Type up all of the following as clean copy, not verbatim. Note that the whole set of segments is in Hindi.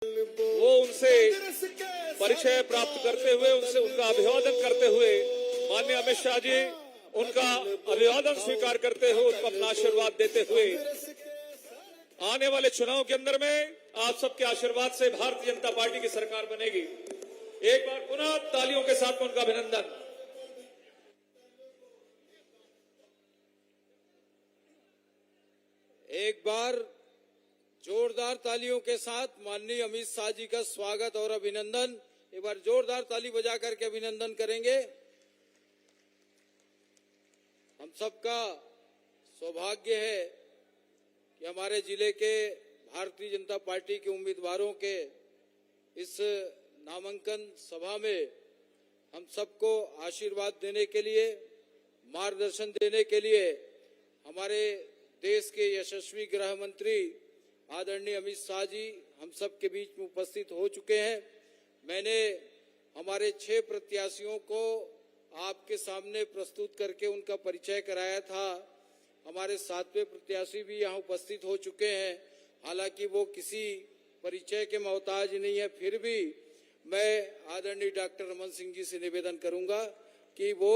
वो उनसे परिचय प्राप्त करते हुए उनसे उनका अभिवादन करते हुए माननीय अमित शाह जी उनका अभिवादन स्वीकार करते हुए उनको अपना आशीर्वाद देते हुए आने वाले चुनाव के अंदर में आप सबके आशीर्वाद से भारतीय जनता पार्टी की सरकार बनेगी। एक बार पुनः तालियों के साथ में उनका अभिनंदन। एक बार जोरदार तालियों के साथ माननीय अमित शाह जी का स्वागत और अभिनंदन। एक बार जोरदार ताली बजा करके अभिनंदन करेंगे। हम सबका सौभाग्य है कि हमारे जिले के भारतीय जनता पार्टी के उम्मीदवारों के इस नामांकन सभा में हम सबको आशीर्वाद देने के लिए, मार्गदर्शन देने के लिए हमारे देश के यशस्वी गृह मंत्री आदरणीय अमित शाह जी हम सब के बीच में उपस्थित हो चुके हैं। मैंने हमारे 6 प्रत्याशियों को आपके सामने प्रस्तुत करके उनका परिचय कराया था। हमारे 7वें प्रत्याशी भी यहाँ उपस्थित हो चुके हैं। हालांकि वो किसी परिचय के मोहताज नहीं है, फिर भी मैं आदरणीय डॉक्टर रमन सिंह जी से निवेदन करूंगा कि वो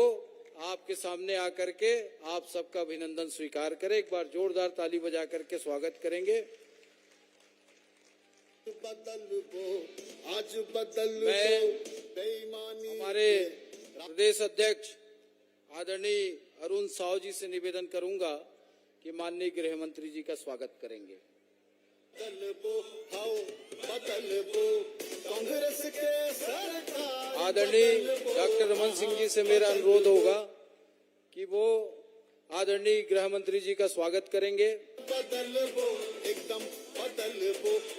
आपके सामने आकर के आप सबका अभिनंदन स्वीकार करें। एक बार जोरदार ताली बजा करके स्वागत करेंगे। मैं हमारे प्रदेश अध्यक्ष आदरणीय अरुण साव जी से निवेदन करूंगा कि माननीय गृह मंत्री जी का स्वागत करेंगे। आदरणीय डॉक्टर रमन सिंह जी से मेरा अनुरोध होगा कि वो आदरणीय गृह मंत्री जी का स्वागत करेंगे।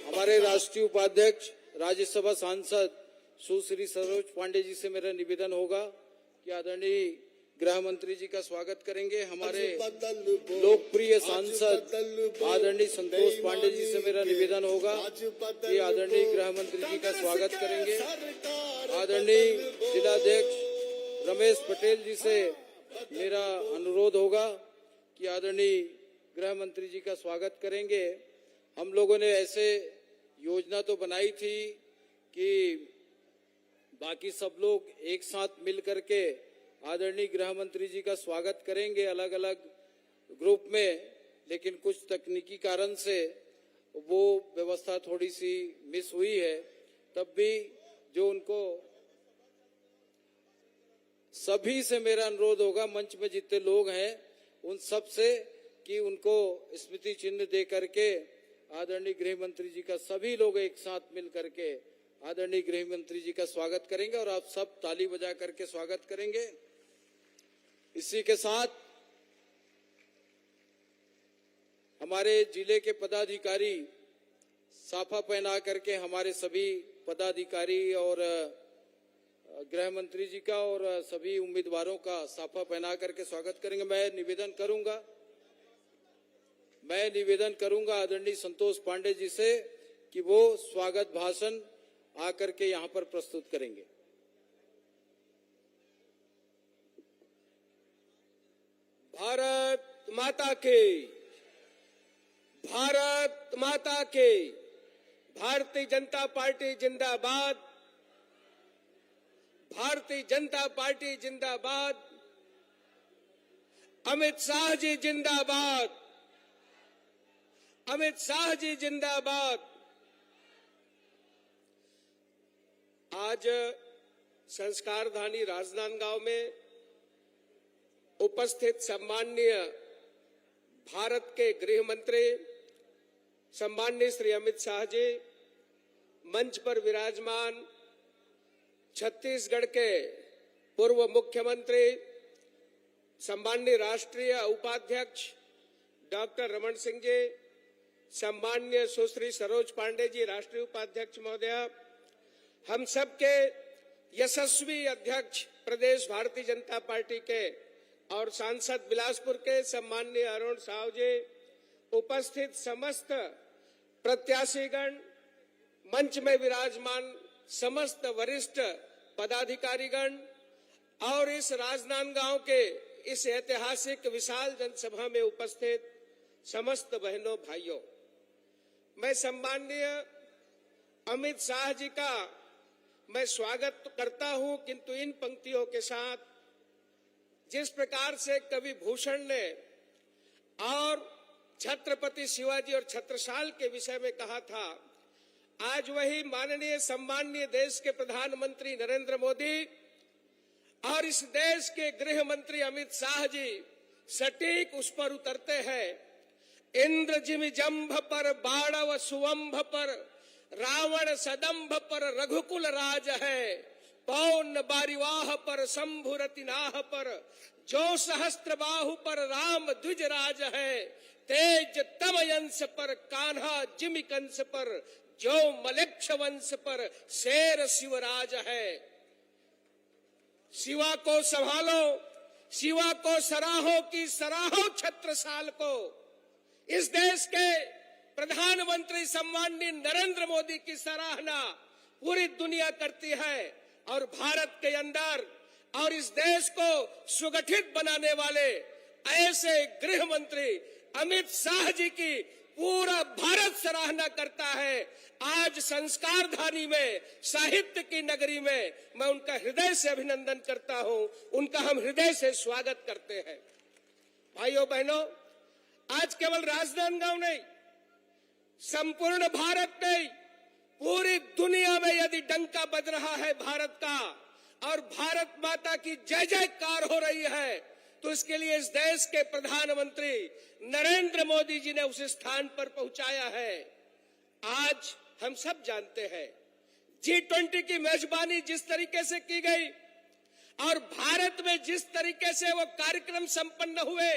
हमारे राष्ट्रीय उपाध्यक्ष राज्यसभा सांसद सुश्री सरोज पांडे जी से मेरा निवेदन होगा कि आदरणीय गृह मंत्री जी का स्वागत करेंगे। हमारे लोकप्रिय सांसद आदरणीय संतोष पांडे जी से मेरा निवेदन होगा कि आदरणीय गृह मंत्री जी का स्वागत करेंगे। आदरणीय जिलाध्यक्ष रमेश पटेल जी से मेरा अनुरोध होगा कि आदरणीय गृह मंत्री जी का स्वागत करेंगे। हम लोगों ने ऐसे योजना तो बनाई थी कि बाकी सब लोग एक साथ मिल करके आदरणीय गृह मंत्री जी का स्वागत करेंगे अलग अलग ग्रुप में, लेकिन कुछ तकनीकी कारण से वो व्यवस्था थोड़ी सी मिस हुई है। तब भी जो उनको सभी से मेरा अनुरोध होगा, मंच में जितने लोग हैं उन सब से, कि उनको स्मृति चिन्ह दे करके आदरणीय गृह मंत्री जी का सभी लोग एक साथ मिल करके आदरणीय गृह मंत्री जी का स्वागत करेंगे और आप सब ताली बजा करके स्वागत करेंगे। इसी के साथ हमारे जिले के पदाधिकारी साफा पहना करके हमारे सभी पदाधिकारी और गृह मंत्री जी का और सभी उम्मीदवारों का साफा पहना करके स्वागत करेंगे। मैं निवेदन करूंगा आदरणीय संतोष पांडे जी से कि वो स्वागत भाषण आकर के यहाँ पर प्रस्तुत करेंगे। भारत माता के, भारत माता के, भारतीय जनता पार्टी जिंदाबाद, भारतीय जनता पार्टी जिंदाबाद, अमित शाह जी जिंदाबाद, अमित शाह जी जिंदाबाद। आज संस्कारधानी राजनांदगांव में उपस्थित सम्माननीय भारत के गृह मंत्री सम्माननीय श्री अमित शाह जी, मंच पर विराजमान छत्तीसगढ़ के पूर्व मुख्यमंत्री सम्माननीय राष्ट्रीय उपाध्यक्ष डॉक्टर रमन सिंह जी, सम्माननीय सुश्री सरोज पांडे जी राष्ट्रीय उपाध्यक्ष महोदया, हम सबके यशस्वी अध्यक्ष प्रदेश भारतीय जनता पार्टी के और सांसद बिलासपुर के सम्माननीय अरुण साव जी, उपस्थित समस्त प्रत्याशीगण, मंच में विराजमान समस्त वरिष्ठ पदाधिकारीगण और इस राजनांदगांव के इस ऐतिहासिक विशाल जनसभा में उपस्थित समस्त बहनों भाइयों, मैं सम्माननीय अमित शाह जी का मैं स्वागत करता हूं, किंतु इन पंक्तियों के साथ जिस प्रकार से कवि भूषण ने और छत्रपति शिवाजी और छत्रसाल के विषय में कहा था, आज वही माननीय सम्माननीय देश के प्रधानमंत्री नरेंद्र मोदी और इस देश के गृह मंत्री अमित शाह जी सटीक उस पर उतरते हैं। इंद्र जिमि जंभ पर बाणव सुवंभ पर रावण सदंभ पर रघुकुल राज है, पौन बारिवाह पर शंभु रतिनाह पर जो सहस्त्र बाहु पर राम द्विज राज है, तेज तमयंस पर कान्हा जिमि कंस पर जो मलेक्ष वंश पर शेर शिवराज है। शिवा को संभालो, शिवा को सराहो की सराहो छत्रसाल को। इस देश के प्रधानमंत्री सम्माननीय नरेंद्र मोदी की सराहना पूरी दुनिया करती है और भारत के अंदर और इस देश को सुगठित बनाने वाले ऐसे गृह मंत्री अमित शाह जी की पूरा भारत सराहना करता है। आज संस्कार धानी में, साहित्य की नगरी में मैं उनका हृदय से अभिनंदन करता हूं, उनका हम हृदय से स्वागत करते हैं। भाइयों बहनों, आज केवल राजनांदगांव नहीं, संपूर्ण भारत नहीं, पूरी दुनिया में यदि डंका बज रहा है भारत का और भारत माता की जय जयकार हो रही है, तो इसके लिए इस देश के प्रधानमंत्री नरेंद्र मोदी जी ने उस स्थान पर पहुंचाया है। आज हम सब जानते हैं G20 की मेजबानी जिस तरीके से की गई और भारत में जिस तरीके से वो कार्यक्रम संपन्न हुए,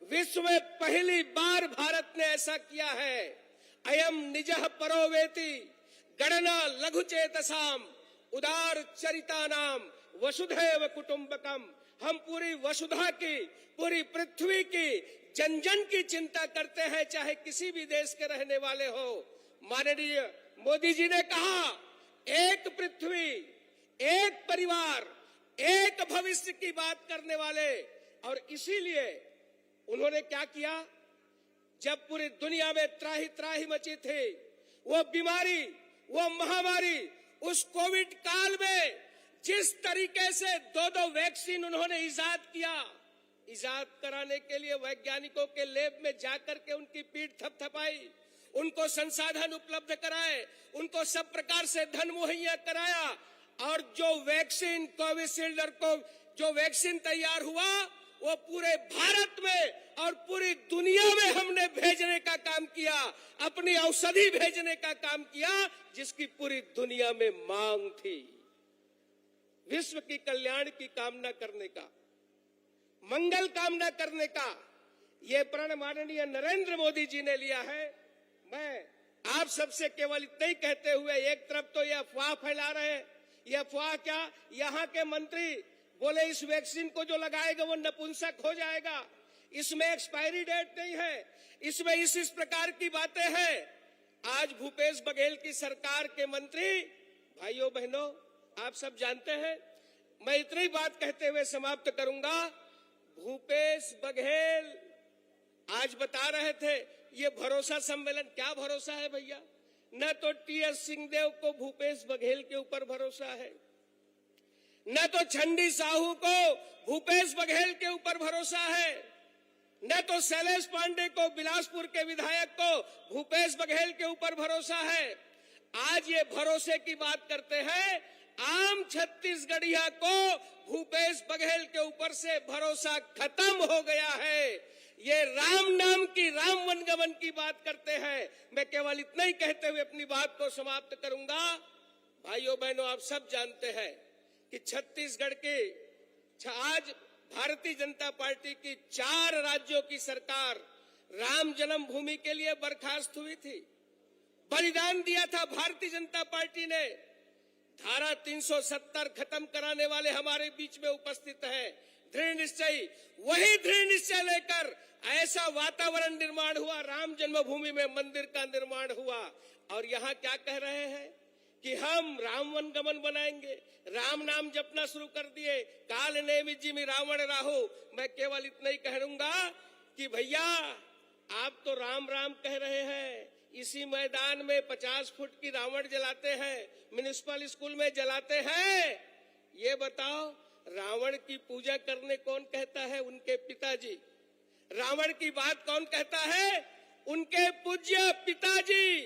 विश्व में पहली बार भारत ने ऐसा किया है। अयम निजः परोवेति गणना लघु चेतसाम उदार चरितानाम वसुधैव कुटुंबकम। हम पूरी वसुधा की, पूरी पृथ्वी की, जन जन की चिंता करते हैं, चाहे किसी भी देश के रहने वाले हो। माननीय मोदी जी ने कहा, एक पृथ्वी, एक परिवार, एक भविष्य की बात करने वाले। और इसीलिए उन्होंने क्या किया, जब पूरी दुनिया में त्राही त्राही मची थी, वो बीमारी, वो महामारी, उस कोविड काल में जिस तरीके से दो वैक्सीन उन्होंने इजाद किया, इजाद कराने के लिए वैज्ञानिकों के लैब में जाकर के उनकी पीठ थपथपाई, उनको संसाधन उपलब्ध कराए, उनको सब प्रकार से धन मुहैया कराया और जो वैक्सीन कोविशील्ड को जो वैक्सीन तैयार हुआ, वो पूरे भारत में और पूरी दुनिया में हमने भेजने का काम किया, अपनी औषधि भेजने का काम किया, जिसकी पूरी दुनिया में मांग थी। विश्व की कल्याण की कामना करने का, मंगल कामना करने का ये प्रण माननीय नरेंद्र मोदी जी ने लिया है। मैं आप सबसे केवल इतना ही कहते हुए, एक तरफ तो ये अफवाह फैला रहे हैं, ये अफवाह क्या, यहाँ के मंत्री बोले इस वैक्सीन को जो लगाएगा वो नपुंसक हो जाएगा, इसमें एक्सपायरी डेट नहीं है, इसमें इस प्रकार की बातें हैं। आज भूपेश बघेल की सरकार के मंत्री, भाइयों बहनों, आप सब जानते हैं, मैं इतनी बात कहते हुए समाप्त करूंगा। भूपेश बघेल आज बता रहे थे ये भरोसा सम्मेलन, क्या भरोसा है भैया? न तो टी.एस. सिंहदेव को भूपेश बघेल के ऊपर भरोसा है, न तो चंडी साहू को भूपेश बघेल के ऊपर भरोसा है, न तो शैलेश पांडे को, बिलासपुर के विधायक को भूपेश बघेल के ऊपर भरोसा है। आज ये भरोसे की बात करते हैं, आम छत्तीसगढ़िया को भूपेश बघेल के ऊपर से भरोसा खत्म हो गया है। ये राम नाम की, राम वनगमन की बात करते हैं। मैं केवल इतना ही कहते हुए अपनी बात को समाप्त करूंगा। भाइयों बहनों, आप सब जानते हैं कि छत्तीसगढ़ के आज भारतीय जनता पार्टी की 4 राज्यों की सरकार राम जन्मभूमि के लिए बर्खास्त हुई थी, बलिदान दिया था भारतीय जनता पार्टी ने। धारा 370 खत्म कराने वाले हमारे बीच में उपस्थित हैं। दृढ़ निश्चय, वही दृढ़ निश्चय लेकर ऐसा वातावरण निर्माण हुआ, राम जन्मभूमि में मंदिर का निर्माण हुआ। और यहाँ क्या कह रहे हैं कि हम राम वनगमन बनाएंगे, राम नाम जपना शुरू कर दिए, काल नेमि जिमि रावण राहु। मैं केवल इतना ही कहूंगा कि भैया, आप तो राम राम कह रहे हैं, इसी मैदान में 50 फुट की रावण जलाते हैं, म्युनिसिपल स्कूल में जलाते हैं। ये बताओ, रावण की पूजा करने कौन कहता है? उनके पिताजी। रावण की बात कौन कहता है? उनके पूज्य पिताजी।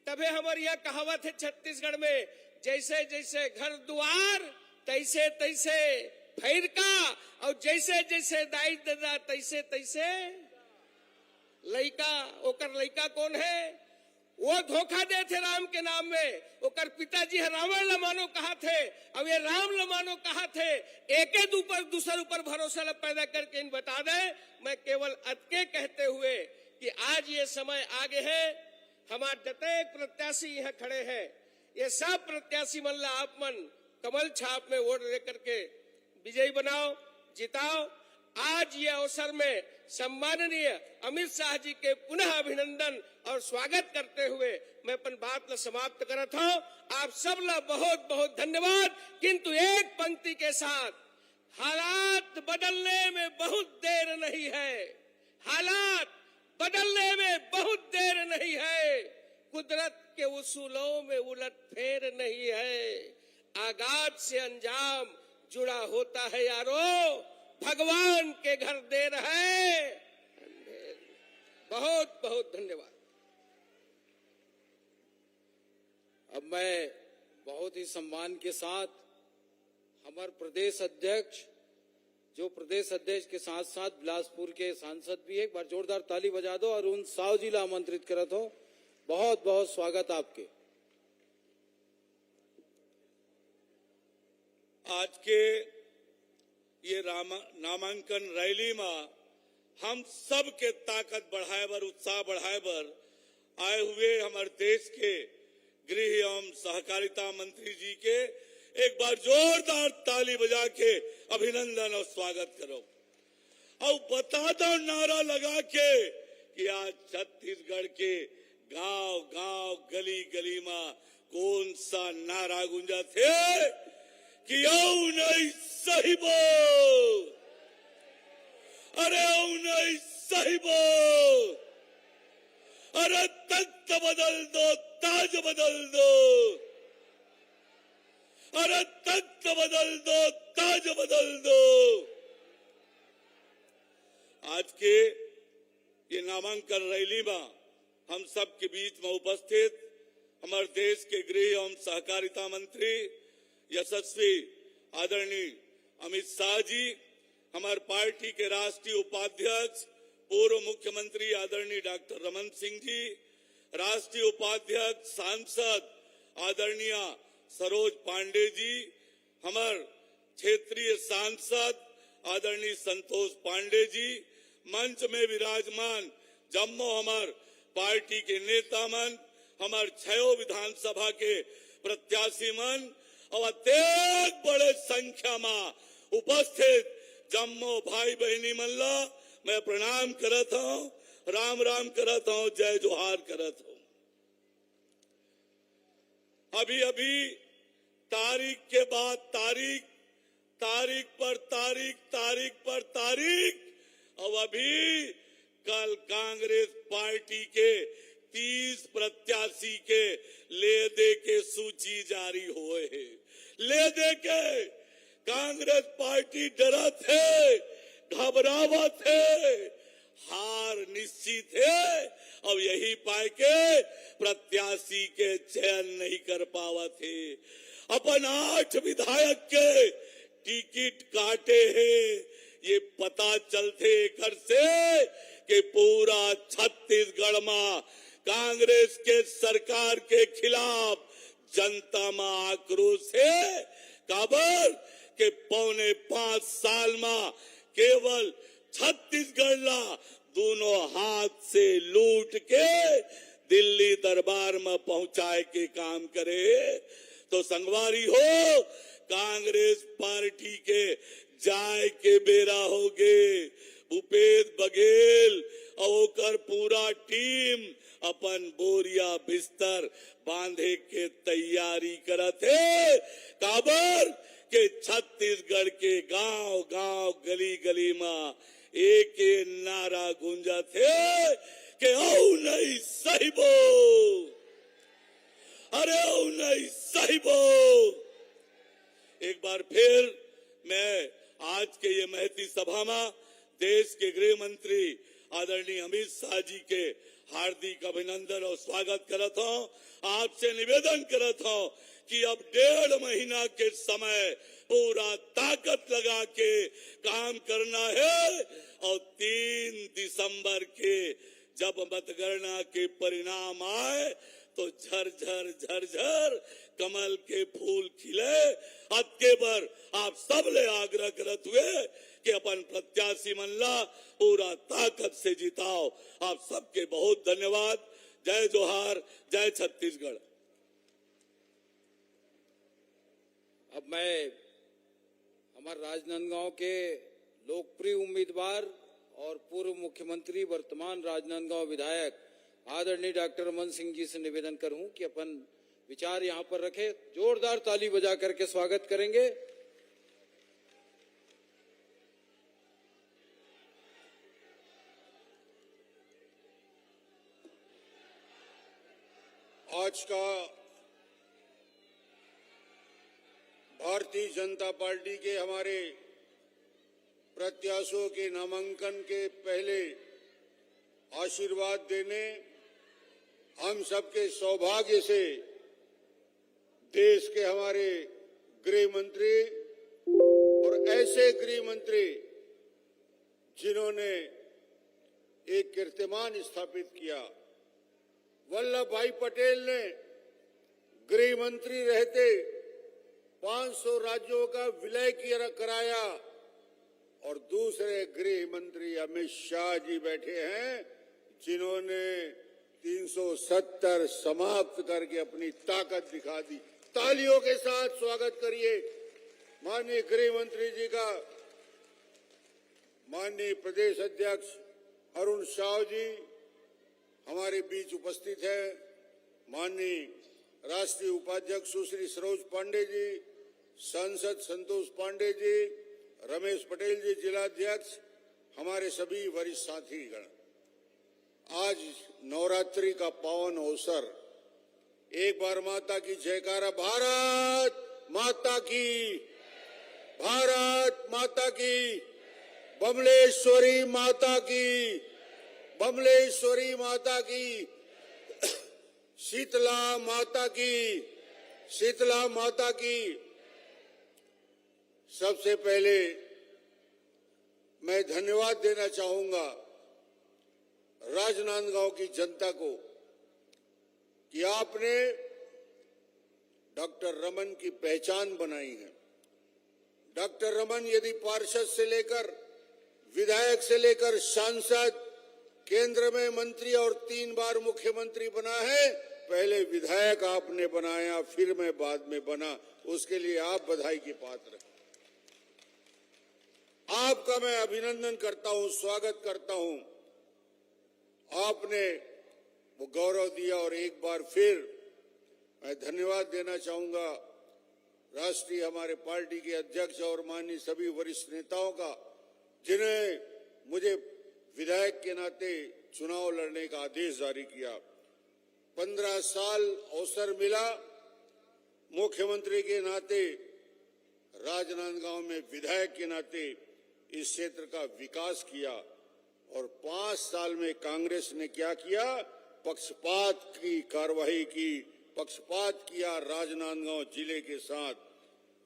तबे हमारी यह कहावत है छत्तीसगढ़ में, जैसे जैसे घर द्वार तैसे तैसे फैर का, और जैसे जैसे दाई दादा तैसे तैसे लइका। ओकर लइका कौन है? वो धोखा दे थे राम के नाम में। ओकर पिताजी रावण लमानो कहा थे, अब ये राम लमानो कहा थे। एक दूसर ऊपर भरोसा न पैदा करके इन बता दे। मैं केवल अतके कहते हुए कि आज ये समय आगे है, हमारे जतेक प्रत्याशी यहाँ खड़े हैं, ये सब प्रत्याशी मन ला आप मन कमल छाप में वोट लेकर के विजयी बनाओ, जिताओ। आज ये अवसर में सम्माननीय अमित शाह जी के पुनः अभिनंदन और स्वागत करते हुए मैं अपन बात ला समाप्त करत हूं। आप सब ला बहुत बहुत धन्यवाद। किंतु एक पंक्ति के साथ, हालात बदलने में बहुत देर नहीं है, हालात बदलने में बहुत देर नहीं है, कुदरत के उसूलों में उलट फेर नहीं है, आगाज से अंजाम जुड़ा होता है यारो, भगवान के घर देर है। बहुत बहुत धन्यवाद। अब मैं बहुत ही सम्मान के साथ हमारे प्रदेश अध्यक्ष, जो प्रदेश अध्यक्ष के साथ साथ बिलासपुर के सांसद भी, एक बार जोरदार ताली बजा दो और उन साव जी ला आमंत्रित करत हो। बहुत बहुत स्वागत आपके। आज के ये नामांकन रैली में हम सब के ताकत बढ़ाए बर, उत्साह बढ़ाए बर आए हुए हमारे देश के गृह एवं सहकारिता मंत्री जी के एक बार जोरदार ताली बजा के अभिनंदन और स्वागत करो। और बता दो नारा लगा के कि आज छत्तीसगढ़ के गांव गांव गली गली में कौन सा नारा गूंजा थे कि औ नहीं सही बोल, अरे औ नहीं सही बोल, अरे तख्त बदल दो, ताज बदल दो, अरे तख्त बदल दो, ताज बदल दो। आज के ये नामांकन रैली में हम सब के बीच में उपस्थित हमारे देश के गृह एवं सहकारिता मंत्री यशस्वी आदरणीय अमित शाह जी, हमारे पार्टी के राष्ट्रीय उपाध्यक्ष पूर्व मुख्यमंत्री आदरणीय डॉक्टर रमन सिंह जी, राष्ट्रीय उपाध्यक्ष सांसद आदरणीय सरोज पांडे जी, हमारे क्षेत्रीय सांसद आदरणीय संतोष पांडे जी, मंच में विराजमान जम्मू हमारे पार्टी के नेता मन, हमारे 6 विधानसभा के प्रत्याशी मन और अत्यधिक बड़े संख्या में उपस्थित जम्मू भाई बहनी मन ला मैं प्रणाम करत हूँ, राम राम करत हूँ, जय जोहार करत हूँ। अभी अभी तारीख के बाद तारीख, तारीख पर तारीख, तारीख पर तारीख, और अभी कल कांग्रेस पार्टी के 30 प्रत्याशी के ले दे के सूची जारी हुए है। ले दे के कांग्रेस पार्टी डरत है, घबरावत है, हार निश्चित है, अब यही पाए के प्रत्याशी के चयन नहीं कर पावत है। अपन 8 विधायक के टिकट काटे हैं, ये पता चलते कर से कि पूरा छत्तीसगढ़ में कांग्रेस के सरकार के खिलाफ जनता में आक्रोश है। काबर के 4.25 साल में केवल छत्तीसगढ़ ला दोनों हाथ से लूट के दिल्ली दरबार में पहुंचाए के काम करे। तो संगवारी हो, कांग्रेस पार्टी के जाय के बेरा हो गए। भूपेश बघेल और पूरा टीम अपन बोरिया बिस्तर बांधे के तैयारी करत है। काबर के छत्तीसगढ़ के गांव गांव गली गली में एक नारा गूंजत है कि औ नहीं सही बोल। साहिबो। एक बार फिर मैं आज के ये महती सभा में देश के गृह मंत्री आदरणीय अमित शाह जी के हार्दिक अभिनंदन और स्वागत करत हूं। आपसे निवेदन करत हूं कि अब 1.5 महीना के समय पूरा ताकत लगा के काम करना है और 3 दिसंबर के जब मतगणना के परिणाम आए तो झरझर झरझर कमल के फूल खिले। अतके पर आप सब ले आग्रह करत हुए कि अपन प्रत्याशी मनला पूरा ताकत से जिताओ। आप सबके बहुत धन्यवाद। जय जोहार, जय छत्तीसगढ़। अब मैं हमारे राजनांदगांव के लोकप्रिय उम्मीदवार और पूर्व मुख्यमंत्री वर्तमान राजनांदगांव विधायक आदरणीय डॉक्टर रमन सिंह जी से निवेदन करूं कि अपन विचार यहां पर रखें। जोरदार ताली बजा करके स्वागत करेंगे। आज का भारतीय जनता पार्टी के हमारे प्रत्याशियों के नामांकन के पहले आशीर्वाद देने हम सबके सौभाग्य से देश के हमारे गृह मंत्री और ऐसे गृह मंत्री जिन्होंने एक कीर्तिमान स्थापित किया। वल्लभ भाई पटेल ने गृह मंत्री रहते 500 राज्यों का विलय कराया और दूसरे गृह मंत्री अमित शाह जी बैठे हैं जिन्होंने 370 समाप्त करके अपनी ताकत दिखा दी। तालियों के साथ स्वागत करिए माननीय गृह मंत्री जी का। माननीय प्रदेश अध्यक्ष अरुण साव जी हमारे बीच उपस्थित है। माननीय राष्ट्रीय उपाध्यक्ष सुश्री सरोज पांडे जी, सांसद संतोष पांडे जी, रमेश पटेल जी जिलाध्यक्ष, हमारे सभी वरिष्ठ साथीगण, आज नवरात्रि का पावन अवसर। एक बार माता की जयकारा। भारत माता की, भारत माता की, बमलेश्वरी माता की, बमलेश्वरी माता की, शीतला माता की, शीतला माता की। सबसे पहले मैं धन्यवाद देना चाहूंगा राजनांदगांव की जनता को कि आपने डॉक्टर रमन की पहचान बनाई है। डॉक्टर रमन यदि पार्षद से लेकर विधायक से लेकर सांसद, केंद्र में मंत्री और 3 बार मुख्यमंत्री बना है। पहले विधायक आपने बनाया, फिर मैं बाद में बना, उसके लिए आप बधाई के पात्र हैं। आपका मैं अभिनंदन करता हूं, स्वागत करता हूं। आपने वो गौरव दिया और एक बार फिर मैं धन्यवाद देना चाहूंगा राष्ट्रीय हमारे पार्टी के अध्यक्ष और माननीय सभी वरिष्ठ नेताओं का, जिन्हें मुझे विधायक के नाते चुनाव लड़ने का आदेश जारी किया। 15 साल अवसर मिला मुख्यमंत्री के नाते, राजनांदगांव में विधायक के नाते इस क्षेत्र का विकास किया। और 5 साल में कांग्रेस ने क्या किया? पक्षपात की कार्रवाई की, पक्षपात किया राजनांदगांव जिले के साथ।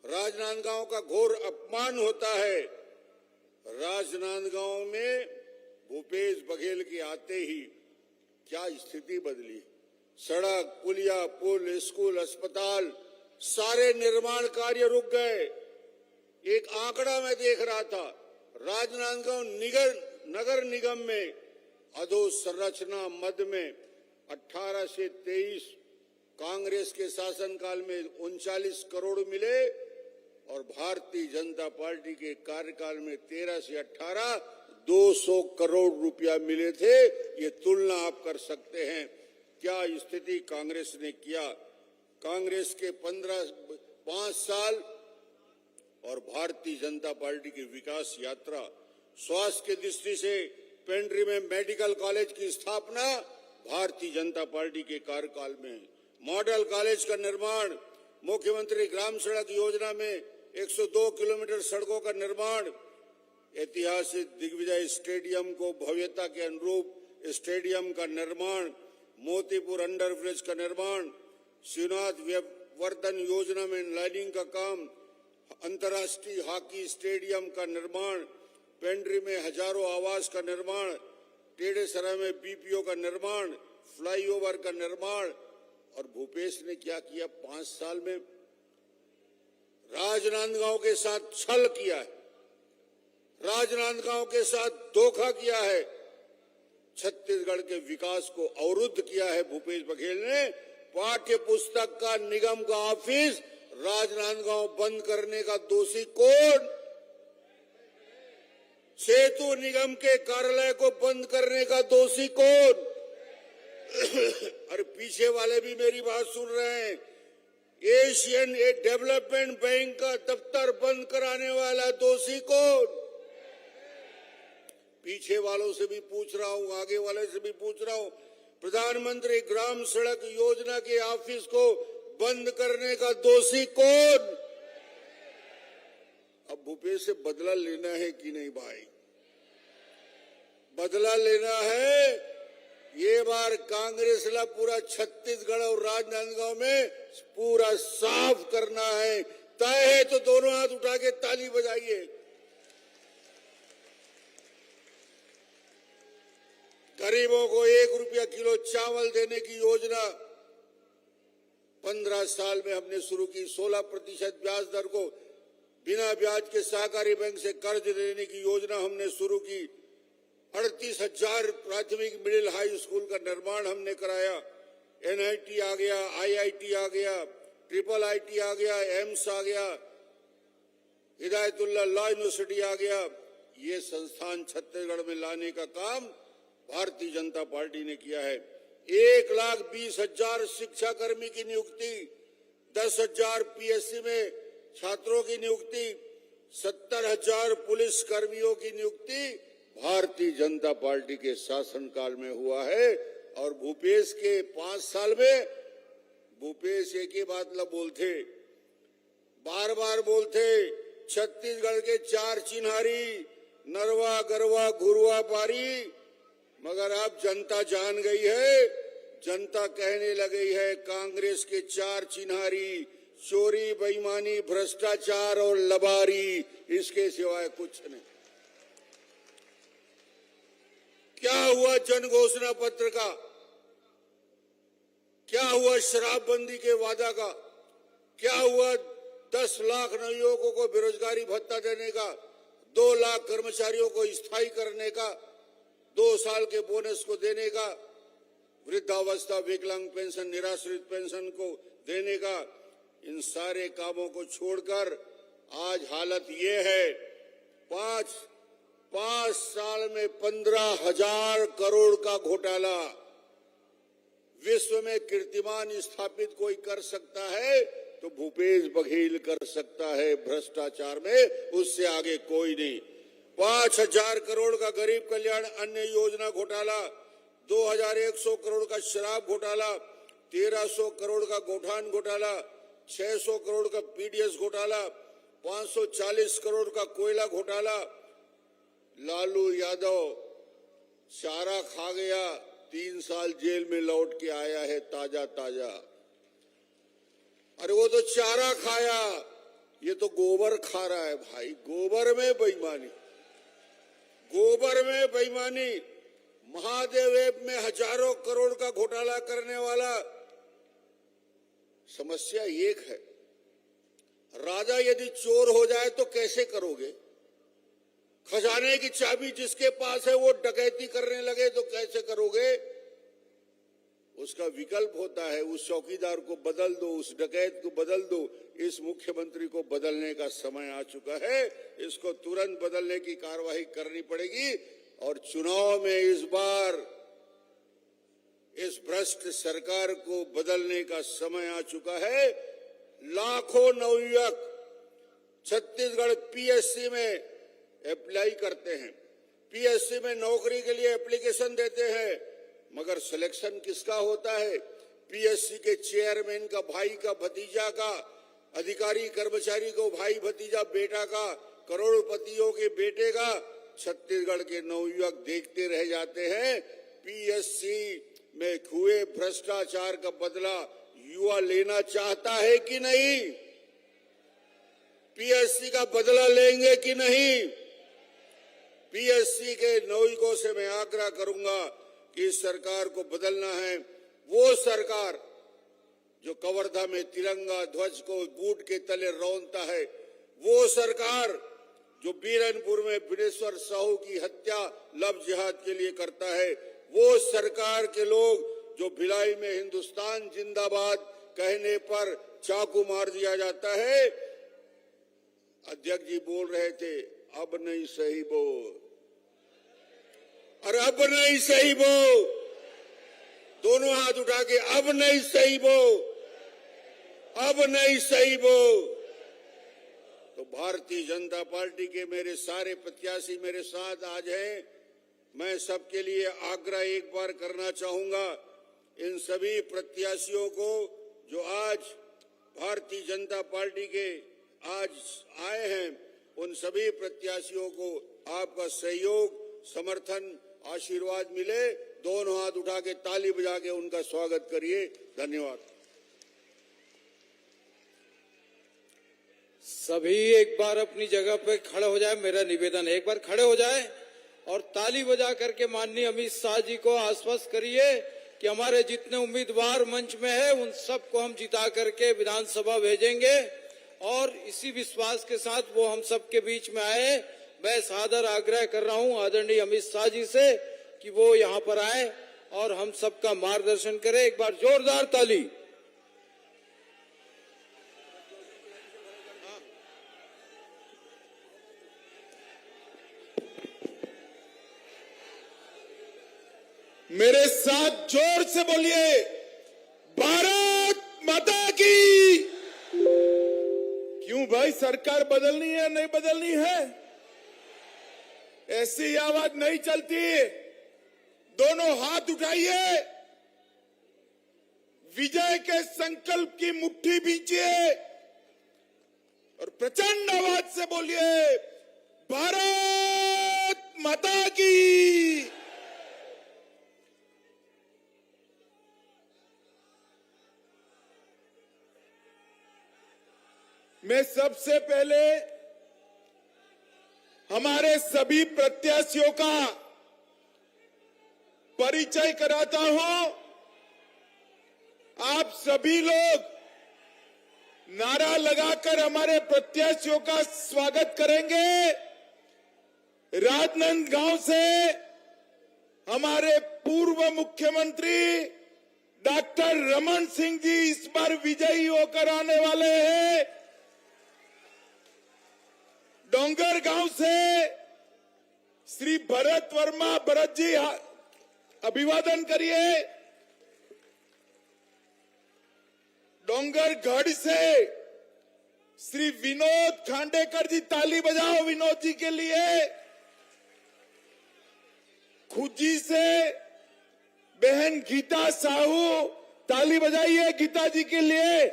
राजनांदगांव का घोर अपमान होता है। राजनांदगांव में भूपेश बघेल के आते ही क्या स्थिति बदली। सड़क, पुलिया, पुल, स्कूल, अस्पताल, सारे निर्माण कार्य रुक गए। एक आंकड़ा मैं देख रहा था, राजनांदगांव नगर निगम में अधोसंरचना मद में 18 से 23 कांग्रेस के शासनकाल में 39 करोड़ मिले और भारतीय जनता पार्टी के कार्यकाल में 13 से 18 200 करोड़ रुपया मिले थे। ये तुलना आप कर सकते हैं क्या स्थिति कांग्रेस ने किया। कांग्रेस के 5 साल और भारतीय जनता पार्टी की विकास यात्रा। स्वास्थ्य की दृष्टि से पेंड्री में मेडिकल कॉलेज की स्थापना भारतीय जनता पार्टी के कार्यकाल में। मॉडल कॉलेज का निर्माण मुख्यमंत्री ग्राम सड़क योजना में 102 किलोमीटर सड़कों का निर्माण, ऐतिहासिक दिग्विजय स्टेडियम को भव्यता के अनुरूप स्टेडियम का निर्माण, मोतीपुर अंडरब्रिज का निर्माण, शिवनाथ वर्धन योजना में लाइनिंग का काम, अंतर्राष्ट्रीय हॉकी स्टेडियम का निर्माण, पेंड्री में हजारों आवास का निर्माण, टेढ़ेसरा में बीपीओ का निर्माण, फ्लाईओवर का निर्माण। और भूपेश ने क्या किया 5 साल में? राजनांदगांव के साथ छल किया है, राजनांदगांव के साथ धोखा किया है, छत्तीसगढ़ के विकास को अवरुद्ध किया है। भूपेश बघेल ने पाठ्य पुस्तक का निगम का ऑफिस राजनांदगांव बंद करने का दोषी कौन? सेतु निगम के कार्यालय को बंद करने का दोषी कौन? और पीछे वाले भी मेरी बात सुन रहे हैं। एशियन डेवलपमेंट बैंक का दफ्तर बंद कराने वाला दोषी कौन? पीछे वालों से भी पूछ रहा हूं, आगे वाले से भी पूछ रहा हूं। प्रधानमंत्री ग्राम सड़क योजना के ऑफिस को बंद करने का दोषी कौन? अब भूपेश से बदला लेना है कि नहीं भाई? बदला लेना है। ये बार कांग्रेस ला पूरा छत्तीसगढ़ और राजनांदगांव में पूरा साफ करना है। तय है तो दोनों हाथ उठा के ताली बजाइए। गरीबों को 1 रुपया किलो चावल देने की योजना 15 साल में हमने शुरू की। 16% ब्याज दर को बिना ब्याज के सहकारी बैंक से कर्ज लेने की योजना हमने शुरू की। 38,000 प्राथमिक मिडिल हाई स्कूल का निर्माण हमने कराया। एनआईटी आ गया, आईआईटी आ गया, ट्रिपल आईटी आ गया, एम्स आ गया, हिदायतुल्लाह लॉ यूनिवर्सिटी आ गया। ये संस्थान छत्तीसगढ़ में लाने का काम भारतीय जनता पार्टी ने किया है। 1,20,000 शिक्षा कर्मी की नियुक्ति, 10,000 पीएससी में छात्रों की नियुक्ति, 70,000 पुलिस कर्मियों की नियुक्ति भारतीय जनता पार्टी के शासनकाल में हुआ है। और भूपेश के 5 साल में भूपेश एक ही बात न बोलते, बार बार बोलते, छत्तीसगढ़ के 4 चिन्हारी, नरवा गरवा घुरवा पारी। मगर अब जनता जान गई है, जनता कहने लगी है कांग्रेस के 4 चिन्हारी चोरी, बेईमानी, भ्रष्टाचार और लबारी, इसके सिवाय कुछ नहीं। क्या हुआ जन घोषणा पत्र का? क्या हुआ शराबबंदी के वादा का? क्या हुआ 10 लाख नवयुवकों को बेरोजगारी भत्ता देने का, 2 लाख कर्मचारियों को स्थायी करने का, 2 साल के बोनस को देने का, वृद्धावस्था, विकलांग पेंशन, निराश्रित पेंशन को देने का? इन सारे कामों को छोड़कर आज हालत ये है, 5 साल में 15,000 करोड़ का घोटाला। विश्व में कीर्तिमान स्थापित कोई कर सकता है तो भूपेश बघेल कर सकता है भ्रष्टाचार में, उससे आगे कोई नहीं। 5,000 करोड़ का गरीब कल्याण अन्न योजना घोटाला, 2,100 करोड़ का शराब घोटाला, 1,300 करोड़ का गोठान घोटाला, 600 करोड़ का पीडीएस घोटाला, 540 करोड़ का कोयला घोटाला। लालू यादव चारा खा गया, 3 साल जेल में लौट के आया है ताजा ताजा। अरे वो तो चारा खाया, ये तो गोबर खा रहा है भाई। गोबर में बेईमानी, गोबर में बेईमानी। महादेव ऐप में हजारों करोड़ का घोटाला करने वाला। समस्या एक है, राजा यदि चोर हो जाए तो कैसे करोगे? खजाने की चाबी जिसके पास है वो डकैती करने लगे तो कैसे करोगे? उसका विकल्प होता है, उस चौकीदार को बदल दो, उस डकैत को बदल दो। इस मुख्यमंत्री को बदलने का समय आ चुका है, इसको तुरंत बदलने की कार्रवाई करनी पड़ेगी। और चुनाव में इस बार इस भ्रष्ट सरकार को बदलने का समय आ चुका है। लाखों नवयुवक छत्तीसगढ़ पीएससी में अप्लाई करते हैं, पीएससी में नौकरी के लिए एप्लीकेशन देते हैं, मगर सिलेक्शन किसका होता है? पीएससी के चेयरमैन का भाई का, भतीजा का, अधिकारी कर्मचारी को भाई भतीजा बेटा का, करोड़पतियों के बेटे का छत्तीसगढ़ के नवयुवक देखते रह जाते हैं। पीएससी में हुए भ्रष्टाचार का बदला युवा लेना चाहता है कि नहीं? पीएससी का बदला लेंगे कि नहीं? पीएससी के नवयुवकों से मैं आग्रह करूंगा कि इस सरकार को बदलना है। वो सरकार जो कवर्धा में तिरंगा ध्वज को बूट के तले रौंदता है, वो सरकार जो बीरनपुर में बिनेश्वर साहू की हत्या लव जिहाद के लिए करता है, वो सरकार के लोग जो भिलाई में हिंदुस्तान जिंदाबाद कहने पर चाकू मार दिया जाता है। अध्यक्ष जी बोल रहे थे, अब नहीं सही बोल, और अब नहीं सही बोल, दोनों हाथ उठा के अब नहीं सही बोल, अब नहीं सही बोल। तो भारतीय जनता पार्टी के मेरे सारे प्रत्याशी मेरे साथ आज हैं। मैं सबके लिए आग्रह एक बार करना चाहूंगा, इन सभी प्रत्याशियों को जो आज भारतीय जनता पार्टी के आज आए हैं, उन सभी प्रत्याशियों को आपका सहयोग, समर्थन, आशीर्वाद मिले। दोनों हाथ उठा के ताली बजा के उनका स्वागत करिए। धन्यवाद। सभी एक बार अपनी जगह पे खड़े हो जाए, मेरा निवेदन है, एक बार खड़े हो जाए और ताली बजा करके माननीय अमित शाह जी को आश्वस्त करिए कि हमारे जितने उम्मीदवार मंच में है उन सबको हम जिता करके विधानसभा भेजेंगे। और इसी विश्वास के साथ वो हम सबके बीच में आए। मैं सादर आग्रह कर रहा हूं आदरणीय अमित शाह जी से कि वो यहाँ पर आए और हम सबका मार्गदर्शन करें। एक बार जोरदार ताली। मेरे साथ जोर से बोलिए, भारत माता की। क्यों भाई, सरकार बदलनी है नहीं बदलनी है? ऐसी आवाज नहीं चलती। दोनों हाथ उठाइए, विजय के संकल्प की मुट्ठी बींचिए और प्रचंड आवाज से बोलिए, भारत माता की। मैं सबसे पहले हमारे सभी प्रत्याशियों का परिचय कराता हूं। आप सभी लोग नारा लगाकर हमारे प्रत्याशियों का स्वागत करेंगे। राजनांदगांव से हमारे पूर्व मुख्यमंत्री डॉक्टर रमन सिंह जी इस बार विजयी होकर आने वाले हैं। डोंगरगांव से श्री भरत वर्मा, भरत जी अभिवादन करिए। डोंगरगढ़ से श्री विनोद खांडेकर जी, ताली बजाओ विनोद जी के लिए। खुजी से बहन गीता साहू, ताली बजाइए गीता जी के लिए।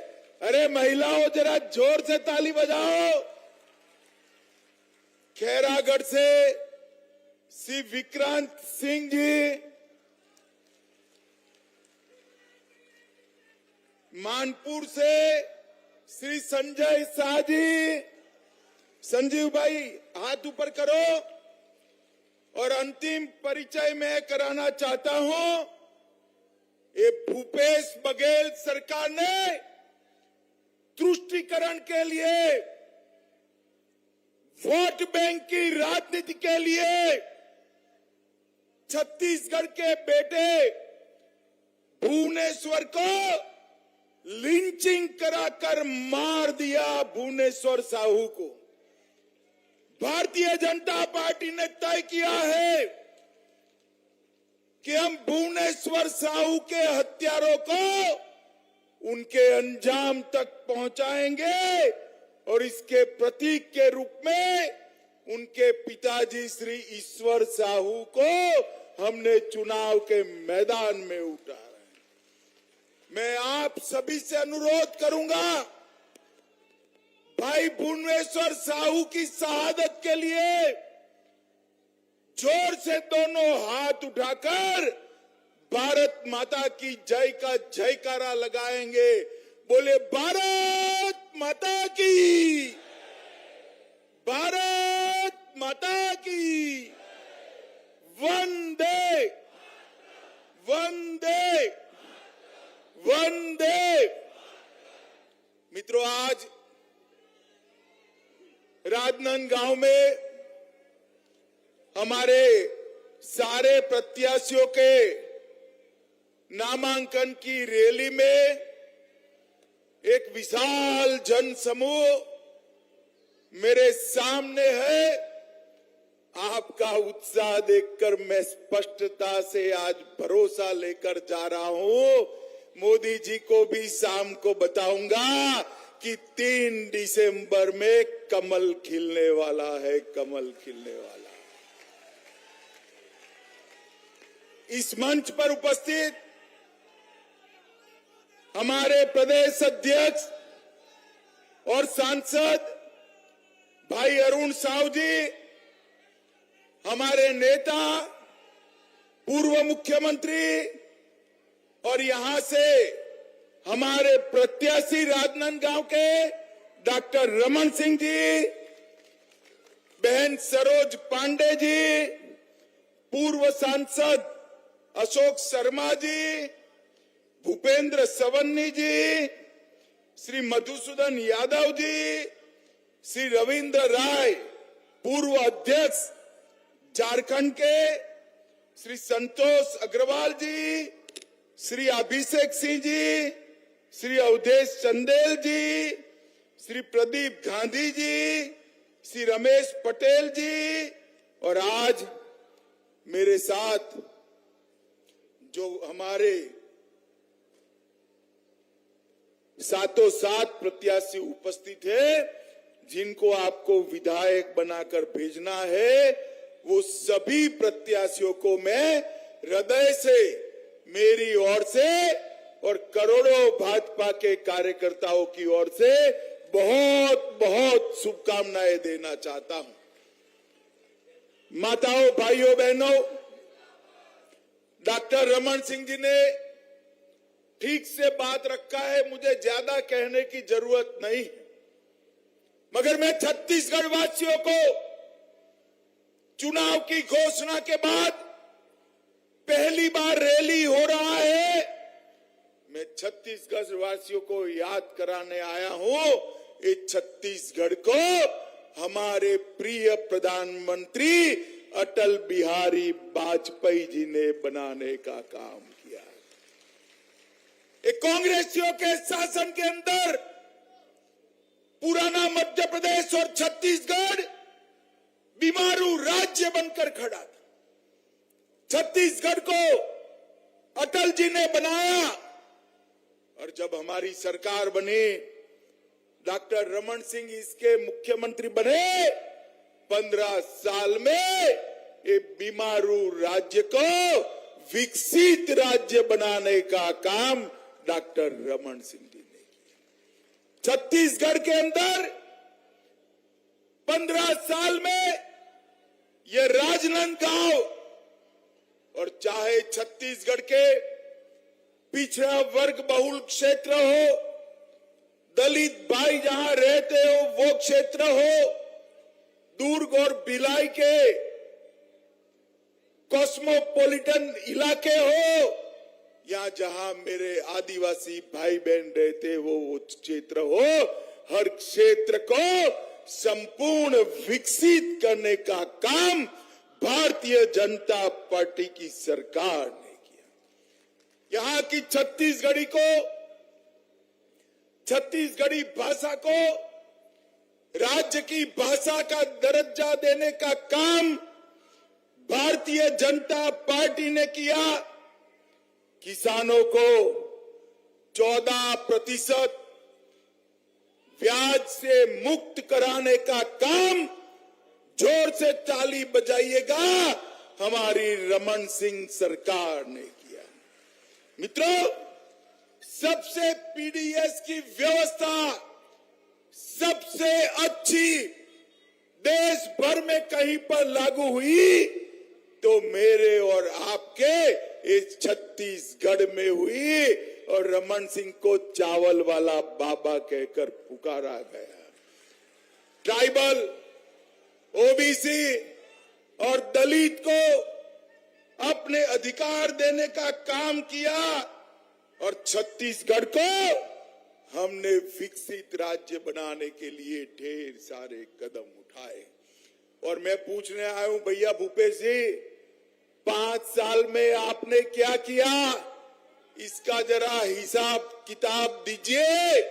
अरे महिलाओं जरा जोर से ताली बजाओ। खैरागढ़ से श्री विक्रांत सिंह जी, मानपुर से श्री संजय शाह जी। संजीव भाई हाथ ऊपर करो। और अंतिम परिचय मैं कराना चाहता हूं, ये भूपेश बघेल सरकार ने तुष्टीकरण के लिए, वोट बैंक की राजनीति के लिए छत्तीसगढ़ के बेटे भुवनेश्वर को लिंचिंग कराकर मार दिया। भुवनेश्वर साहू को भारतीय जनता पार्टी ने तय किया है कि हम भुवनेश्वर साहू के हत्यारों को उनके अंजाम तक पहुंचाएंगे और इसके प्रतीक के रूप में उनके पिताजी श्री ईश्वर साहू को हमने चुनाव के मैदान में उतारा है। मैं आप सभी से अनुरोध करूंगा भाई भुवनेश्वर साहू की शहादत के लिए जोर से दोनों हाथ उठाकर भारत माता की जय का जयकारा लगाएंगे। बोले भारत माता की, भारत माता की, वंदे वंदे वंदे। मित्रों, आज राजनांदगांव में हमारे सारे प्रत्याशियों के नामांकन की रैली में एक विशाल जन समूह मेरे सामने है। आपका उत्साह देखकर मैं स्पष्टता से आज भरोसा लेकर जा रहा हूं। मोदी जी को भी शाम को बताऊंगा कि 3 दिसंबर में कमल खिलने वाला है, कमल खिलने वाला। इस मंच पर उपस्थित हमारे प्रदेश अध्यक्ष और सांसद भाई अरुण साहू जी, हमारे नेता पूर्व मुख्यमंत्री और यहां से हमारे प्रत्याशी राजनांदगांव के डॉक्टर रमन सिंह जी, बहन सरोज पांडे जी, पूर्व सांसद अशोक शर्मा जी, भूपेंद्र सवन्नी जी, श्री मधुसूदन यादव जी, श्री रविंद्र राय, पूर्व अध्यक्ष झारखंड के, श्री संतोष अग्रवाल जी, श्री अभिषेक सिंह जी, श्री अवधेश चंदेल जी, श्री प्रदीप गांधी जी, श्री रमेश पटेल जी, और आज मेरे साथ जो हमारे सातों सात प्रत्याशी उपस्थित है, जिनको आपको विधायक बनाकर भेजना है, वो सभी प्रत्याशियों को मैं हृदय से, मेरी ओर से और करोड़ों भाजपा के कार्यकर्ताओं की ओर से बहुत बहुत शुभकामनाएं देना चाहता हूं। माताओं, भाइयों, बहनों, डॉक्टर रमन सिंह जी ने ठीक से बात रखा है, मुझे ज्यादा कहने की जरूरत नहीं, मगर मैं छत्तीसगढ़ वासियों को चुनाव की घोषणा के बाद पहली बार रैली हो रहा है, मैं छत्तीसगढ़ वासियों को याद कराने आया हूं। इस छत्तीसगढ़ को हमारे प्रिय प्रधानमंत्री अटल बिहारी वाजपेयी जी ने बनाने का काम किया। एक कांग्रेसियों के शासन के अंदर पुराना मध्य प्रदेश और छत्तीसगढ़ बीमारू राज्य बनकर खड़ा था। छत्तीसगढ़ को अटल जी ने बनाया और जब हमारी सरकार बनी, डॉक्टर रमन सिंह इसके मुख्यमंत्री बने, 15 साल में ये बीमारू राज्य को विकसित राज्य बनाने का काम डॉक्टर रमन सिंह जी ने किया। छत्तीसगढ़ के अंदर 15 साल में ये राजनांदगांव, और चाहे छत्तीसगढ़ के पिछड़ा वर्ग बहुल क्षेत्र हो, दलित भाई जहां रहते हो वो क्षेत्र हो, दुर्ग और भिलाई के कॉस्मोपॉलिटन इलाके हो, या जहां मेरे आदिवासी भाई बहन रहते हो वो क्षेत्र हो, हर क्षेत्र को संपूर्ण विकसित करने का काम भारतीय जनता पार्टी की सरकार ने किया। यहां की छत्तीसगढ़ी भाषा को राज्य की भाषा का दर्जा देने का काम भारतीय जनता पार्टी ने किया। किसानों को 14% ब्याज से मुक्त कराने का काम, जोर से ताली बजाइएगा, हमारी रमन सिंह सरकार ने किया। मित्रों, सबसे पीडीएस की व्यवस्था सबसे अच्छी देश भर में कहीं पर लागू हुई तो मेरे और आपके इस छत्तीसगढ़ में हुई और रमन सिंह को चावल वाला बाबा कहकर पुकारा गया। ट्राइबल, ओबीसी और दलित को अपने अधिकार देने का काम किया और छत्तीसगढ़ को हमने विकसित राज्य बनाने के लिए ढेर सारे कदम उठाए। और मैं पूछने आया हूं भैया भूपेश जी, 5 साल में आपने क्या किया, इसका जरा हिसाब किताब दीजिए।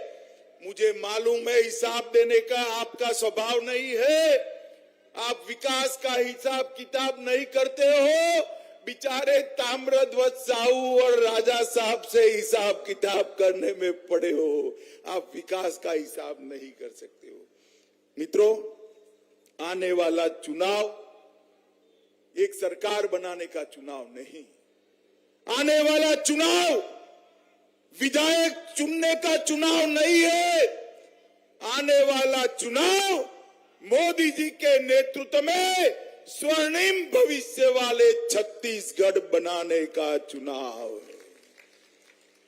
मुझे मालूम है हिसाब देने का आपका स्वभाव नहीं है, आप विकास का हिसाब किताब नहीं करते हो। बेचारे ताम्रध्वज साहू और राजा साहब से हिसाब किताब करने में पड़े हो, आप विकास का हिसाब नहीं कर सकते हो। मित्रों, आने वाला चुनाव एक सरकार बनाने का चुनाव नहीं, आने वाला चुनाव विधायक चुनने का चुनाव नहीं है। आने वाला चुनाव मोदी जी के नेतृत्व में स्वर्णिम भविष्य वाले छत्तीसगढ़ बनाने का चुनाव है।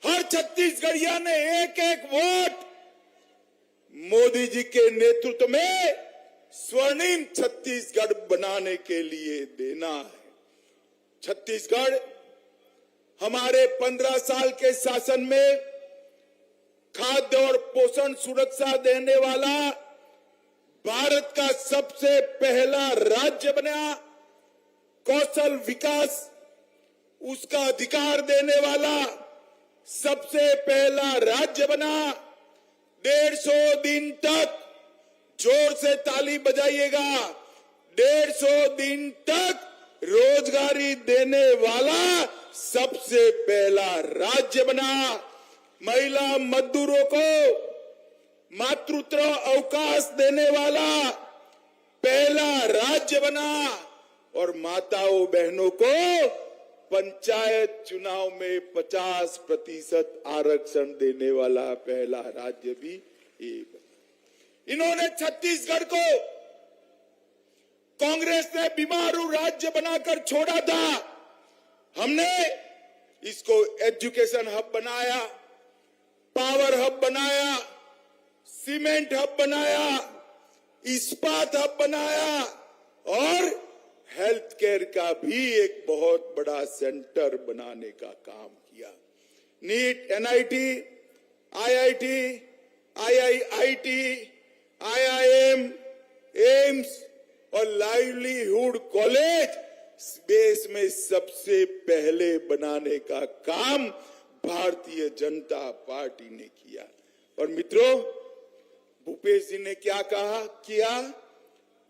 हर छत्तीसगढ़िया ने एक एक वोट मोदी जी के नेतृत्व में स्वर्णिम छत्तीसगढ़ बनाने के लिए देना है। छत्तीसगढ़ हमारे 15 साल के शासन में खाद्य और पोषण सुरक्षा देने वाला भारत का सबसे पहला राज्य बना। कौशल विकास उसका अधिकार देने वाला सबसे पहला राज्य बना। 150 दिन तक, जोर से ताली बजाइएगा, 150 दिन तक रोजगारी देने वाला सबसे पहला राज्य बना। महिला मजदूरों को मातृत्व अवकाश देने वाला पहला राज्य बना और माताओं बहनों को पंचायत चुनाव में 50% आरक्षण देने वाला पहला राज्य भी ये बना। इन्होंने छत्तीसगढ़ को कांग्रेस ने बीमारू राज्य बनाकर छोड़ा था। हमने इसको एजुकेशन हब बनाया, पावर हब बनाया, सीमेंट हब बनाया, इस्पात हब बनाया और हेल्थ केयर का भी एक बहुत बड़ा सेंटर बनाने का काम किया। NEET, NIT, IIT, IIT, IIM, AIIMS और लाइवलीहुड कॉलेज देश में सबसे पहले बनाने का काम भारतीय जनता पार्टी ने किया। और मित्रों, भूपेश जी ने क्या कहा किया,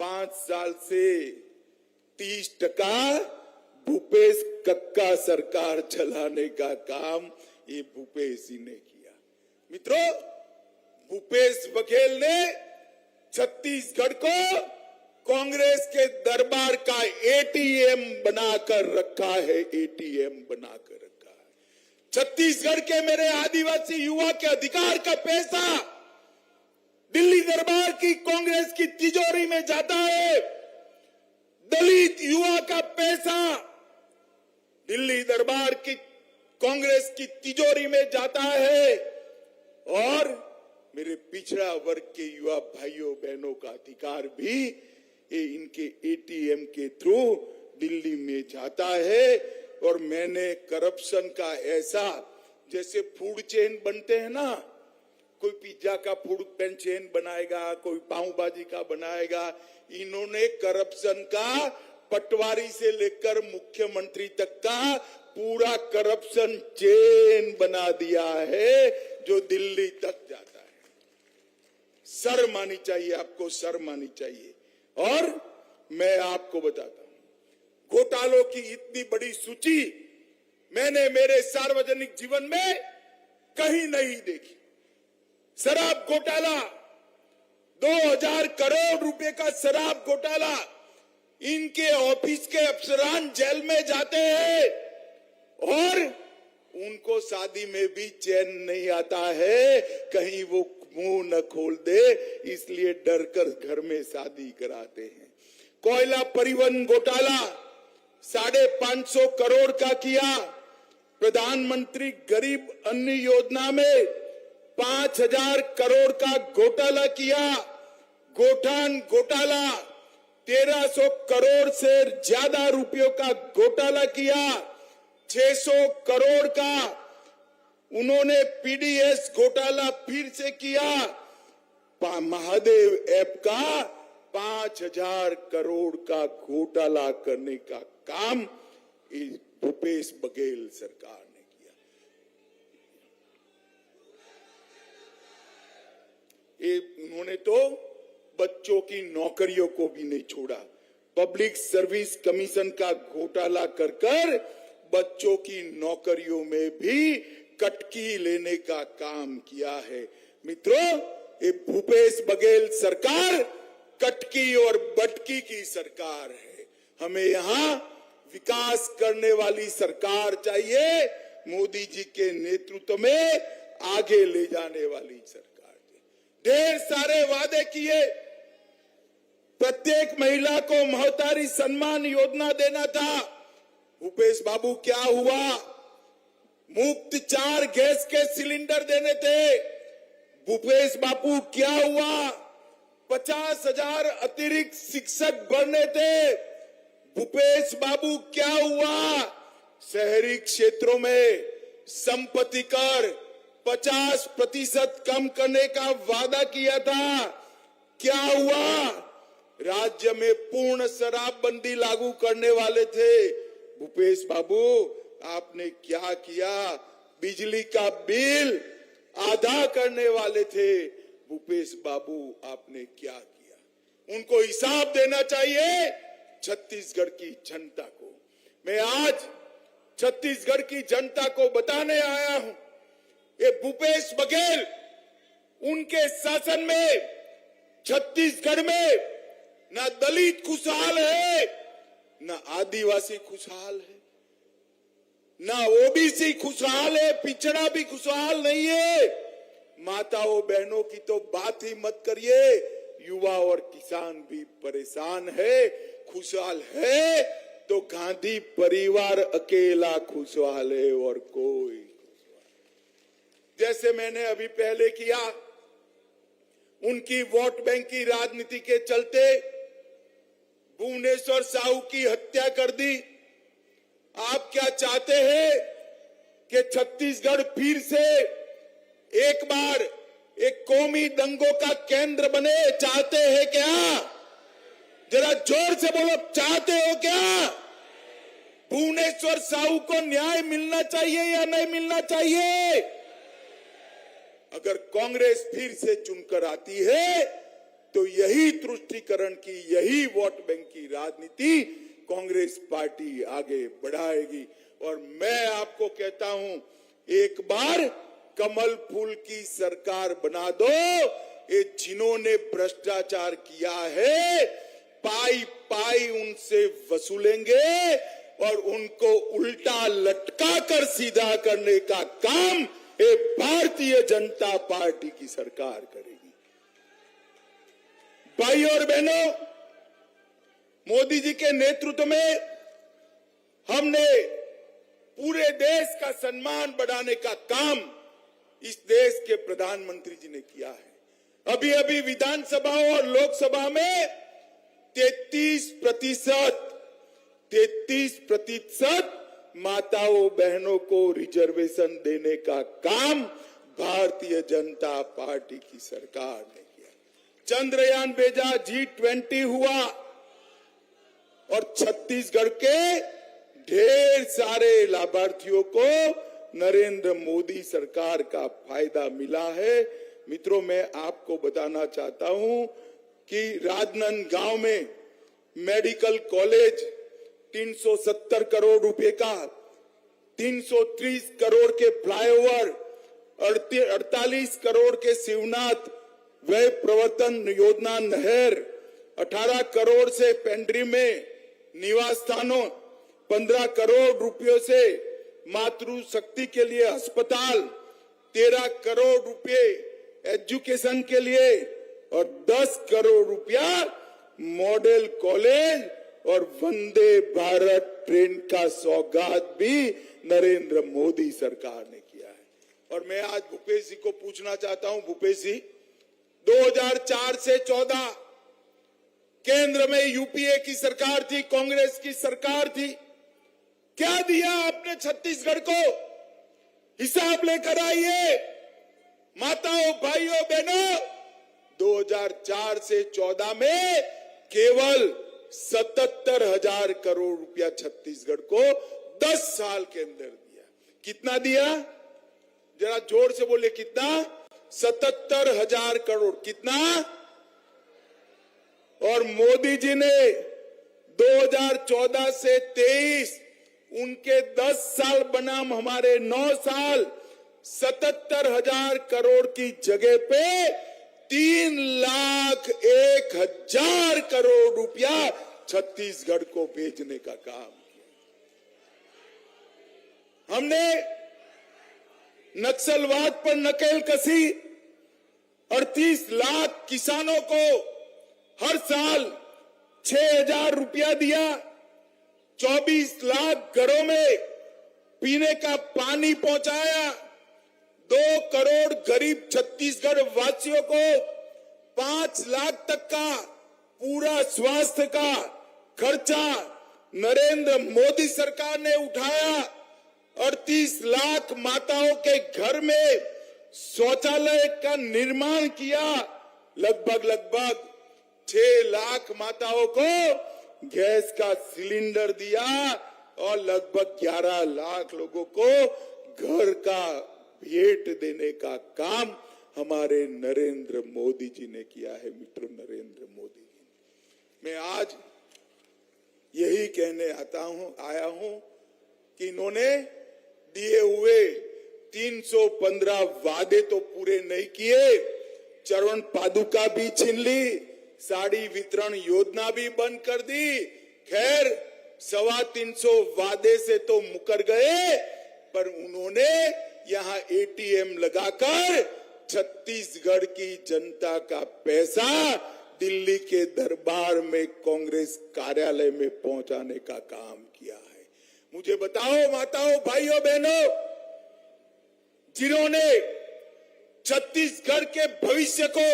5 साल से 30% भूपेश कक्का सरकार चलाने का काम ये भूपेश जी ने किया। मित्रों, भूपेश बघेल ने छत्तीसगढ़ को कांग्रेस के दरबार का एटीएम बनाकर रखा है, एटीएम बनाकर रखा है। छत्तीसगढ़ के मेरे आदिवासी युवा के अधिकार का पैसा दिल्ली दरबार की कांग्रेस की तिजोरी में जाता है। दलित युवा का पैसा दिल्ली दरबार की कांग्रेस की तिजोरी में जाता है और मेरे पिछड़ा वर्ग के युवा भाइयों बहनों का अधिकार भी ये इनके एटीएम के थ्रू दिल्ली में जाता है। और मैंने करप्शन का ऐसा, जैसे फूड चेन बनते हैं ना, कोई पिज्जा का फूड चेन बनाएगा, कोई पाव भाजी का बनाएगा, इन्होंने करप्शन का पटवारी से लेकर मुख्यमंत्री तक का पूरा करप्शन चेन बना दिया है जो दिल्ली तक जाता है। शर्म आनी चाहिए आपको, शर्म आनी चाहिए। और मैं आपको बताता हूं, घोटालों की इतनी बड़ी सूची मैंने मेरे सार्वजनिक जीवन में कहीं नहीं देखी। शराब घोटाला, 2000 करोड़ रुपए का शराब घोटाला, इनके ऑफिस के अफसरान जेल में जाते हैं और उनको शादी में भी चैन नहीं आता है, कहीं वो मुंह न खोल दे, इसलिए डर कर घर में शादी कराते हैं। कोयला परिवहन घोटाला 550 करोड़ का किया। प्रधानमंत्री गरीब अन्न योजना में 5000 करोड़ का घोटाला किया। गोठान घोटाला 1300 करोड़ से ज्यादा रुपयों का घोटाला किया। 600 करोड़ का उन्होंने पीडीएस घोटाला फिर से किया। महादेव ऐप का 5000 करोड़ का घोटाला करने का काम भूपेश बघेल सरकार ने किया। ये उन्होंने तो बच्चों की नौकरियों को भी नहीं छोड़ा। पब्लिक सर्विस कमीशन का घोटाला कर कर बच्चों की नौकरियों में भी कटकी लेने का काम किया है। मित्रों, ये भूपेश बघेल सरकार कटकी और बटकी की सरकार है। हमें यहाँ विकास करने वाली सरकार चाहिए, मोदी जी के नेतृत्व में आगे ले जाने वाली सरकार चाहिए। ढेर सारे वादे किए, प्रत्येक महिला को महतारी सम्मान योजना देना था। भूपेश बाबू क्या हुआ? मुफ्त 4 गैस के सिलेंडर देने थे। भूपेश बाबू क्या हुआ? 50,000 अतिरिक्त शिक्षक बढ़ने थे। भूपेश बाबू क्या हुआ? शहरी क्षेत्रों में संपत्ति कर 50% कम करने का वादा किया था। क्या हुआ? राज्य में पूर्ण शराबबंदी लागू करने वाले थे। भूपेश बाबू आपने क्या किया? बिजली का बिल आधा करने वाले थे। भूपेश बाबू आपने क्या किया? उनको हिसाब देना चाहिए छत्तीसगढ़ की जनता को। मैं आज छत्तीसगढ़ की जनता को बताने आया हूं, ये भूपेश बघेल उनके शासन में छत्तीसगढ़ में ना दलित खुशहाल है, ना आदिवासी खुशहाल है, ना ओबीसी खुशहाल है, पिछड़ा भी खुशहाल नहीं है। माताओं बहनों की तो बात ही मत करिए, युवा और किसान भी परेशान है। खुशहाल है तो गांधी परिवार अकेला खुशहाल है और कोई खुशहाल। जैसे मैंने अभी पहले किया, उनकी वोट बैंक की राजनीति के चलते भुवनेश्वर साहू की हत्या कर दी। आप क्या चाहते हैं कि छत्तीसगढ़ फिर से एक बार एक कौमी दंगों का केंद्र बने? चाहते हैं क्या? जरा जोर से बोलो, चाहते हो क्या? भुवनेश्वर साहू को न्याय मिलना चाहिए या नहीं मिलना चाहिए? अगर कांग्रेस फिर से चुनकर आती है तो यही तुष्टीकरण की, यही वोट बैंक की राजनीति कांग्रेस पार्टी आगे बढ़ाएगी। और मैं आपको कहता हूं, एक बार कमल फूल की सरकार बना दो। ये जिन्होंने भ्रष्टाचार किया है, पाई पाई उनसे वसूलेंगे और उनको उल्टा लटका कर सीधा करने का काम ये भारतीय जनता पार्टी की सरकार करेगी। भाई और बहनों, मोदी जी के नेतृत्व में हमने पूरे देश का सम्मान बढ़ाने का काम इस देश के प्रधानमंत्री जी ने किया है। अभी अभी विधानसभा और लोकसभा में 33% माताओं बहनों को रिजर्वेशन देने का काम भारतीय जनता पार्टी की सरकार ने किया। चंद्रयान भेजा, G20 हुआ और छत्तीसगढ़ के ढेर सारे लाभार्थियों को नरेंद्र मोदी सरकार का फायदा मिला है। मित्रों, मैं आपको बताना चाहता हूं कि राजनांदगांव में मेडिकल कॉलेज 370 करोड़ रुपए का, 330 करोड़ के फ्लाईओवर, 48 करोड़ के शिवनाथ व्यय प्रवर्तन योजना नहर, 18 करोड़ से पेंड्री में निवास स्थानों, 15 करोड़ रुपयों से मातृ शक्ति के लिए अस्पताल, 13 करोड़ रुपए एजुकेशन के लिए और 10 करोड़ रुपया मॉडल कॉलेज और वंदे भारत ट्रेन का सौगात भी नरेंद्र मोदी सरकार ने किया है। और मैं आज भूपेश जी को पूछना चाहता हूं, भूपेश जी 2004 से 14 केंद्र में यूपीए की सरकार थी, कांग्रेस की सरकार थी, क्या दिया आपने छत्तीसगढ़ को? हिसाब लेकर आइए माताओं, भाइयों, बहनों। 2004 से 14 में केवल 77,000 करोड़ रुपया छत्तीसगढ़ को 10 साल के अंदर दिया। कितना दिया? जरा जोर से बोले, कितना? 77,000 करोड़। कितना? और मोदी जी ने 2014 से 23 उनके 10 साल बनाम हमारे 9 साल 77,000 करोड़ की जगह पे 3,01,000 करोड़ रुपया छत्तीसगढ़ को भेजने का काम किया। हमने नक्सलवाद पर नकेल कसी, 38 लाख किसानों को हर साल 6,000 रुपया दिया, 24 लाख घरों में पीने का पानी पहुंचाया, 2 करोड़ गरीब छत्तीसगढ़ वासियों को 5 लाख तक का पूरा स्वास्थ्य का खर्चा नरेंद्र मोदी सरकार ने उठाया। 38 लाख माताओं के घर में शौचालय का निर्माण किया। लगभग 6 लाख माताओं को गैस का सिलेंडर दिया और लगभग 11 लाख लोगों को घर का भेंट देने का काम हमारे नरेंद्र मोदी जी ने किया है। मित्र नरेंद्र मोदी जी, मैं आज यही कहने आया हूं कि इन्होंने दिए हुए 315 वादे तो पूरे नहीं किए, चरण पादुका भी छीन ली, साड़ी वितरण योजना भी बंद कर दी। खैर 325 वादे से तो मुकर गए, पर उन्होंने यहाँ एटीएम लगाकर छत्तीसगढ़ की जनता का पैसा दिल्ली के दरबार में कांग्रेस कार्यालय में पहुंचाने का काम किया है। मुझे बताओ माताओं, भाइयों, बहनों, जिन्होंने छत्तीसगढ़ के भविष्य को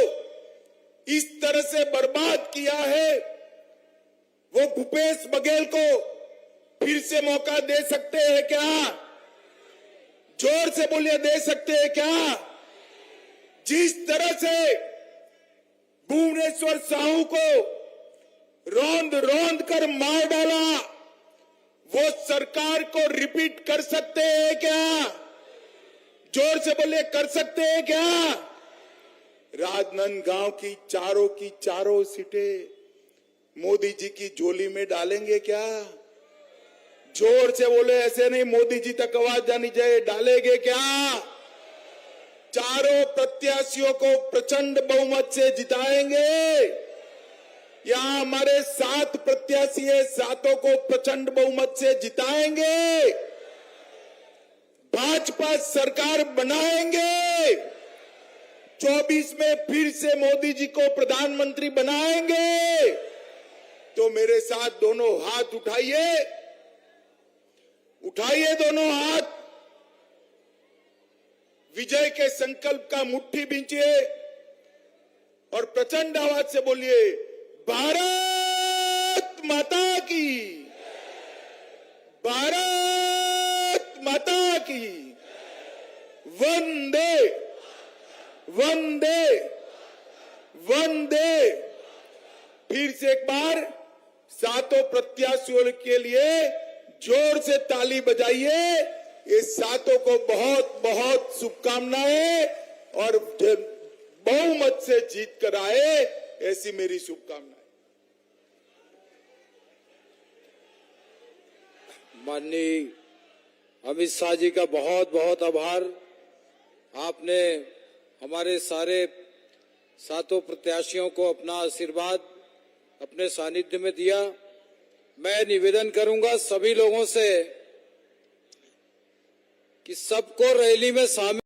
इस तरह से बर्बाद किया है, वो भूपेश बघेल को फिर से मौका दे सकते हैं क्या? जोर से बोलिए, दे सकते हैं क्या? जिस तरह से भुवनेश्वर साहू को रौंद कर मार डाला, वो सरकार को रिपीट कर सकते हैं क्या? जोर से बोलिए, कर सकते हैं क्या? राजनांदगांव की चारों सीटें मोदी जी की झोली में डालेंगे क्या? जोर से बोले, ऐसे नहीं, मोदी जी तक आवाज जानी चाहिए, डालेंगे क्या? चारों प्रत्याशियों को प्रचंड बहुमत से जिताएंगे। यहाँ हमारे 7 प्रत्याशी है, 7 को प्रचंड बहुमत से जिताएंगे। भाजपा सरकार बनाएंगे। 24 में फिर से मोदी जी को प्रधानमंत्री बनाएंगे। तो मेरे साथ दोनों हाथ उठाइए दोनों हाथ, विजय के संकल्प का मुट्ठी बींचिए और प्रचंड आवाज से बोलिए, भारत माता की, भारत माता की, वंदे वंदे वंदे। फिर से एक बार 7 प्रत्याशियों के लिए जोर से ताली बजाइए। ये 7 को बहुत बहुत शुभकामनाएं और बहुमत से जीत कर आए, ऐसी मेरी शुभकामनाएं। माननीय अमित शाह जी का बहुत बहुत आभार। आपने हमारे सारे 7 प्रत्याशियों को अपना आशीर्वाद अपने सानिध्य में दिया। मैं निवेदन करूंगा सभी लोगों से कि सबको रैली में शामिल